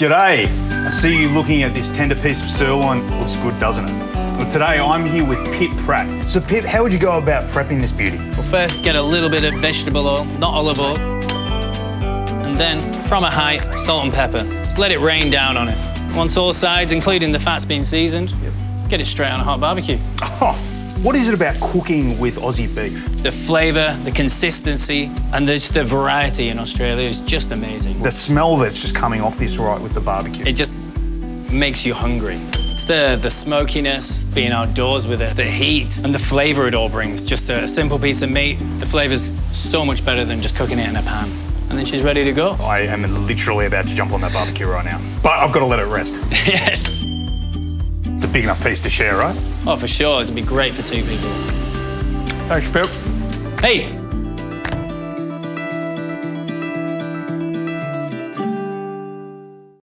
G'day. I see you looking at this tender piece of sirloin. Looks good, doesn't it? Well, today I'm here with Pip Pratt. So Pip, how would you go about prepping this beauty? Well, first get a little bit of vegetable oil, not olive oil. And then, from a height, salt and pepper. Just let it rain down on it. Once all sides, including the fat's been seasoned, get it straight on a hot barbecue. Oh, what is it about cooking with Aussie beef? The flavour, the consistency, and the variety in Australia is just amazing. The smell that's just coming off this right with the barbecue. It just makes you hungry. It's the smokiness, being outdoors with it, the heat, and the flavour it all brings. Just a simple piece of meat, the flavour's so much better than just cooking it in a pan. And then she's ready to go. I am literally about to jump on that barbecue right now. But I've got to let it rest. Yes. It's a big enough piece to share, right? Oh, for sure. It'd be great for two people. Thanks, Pip. Hey,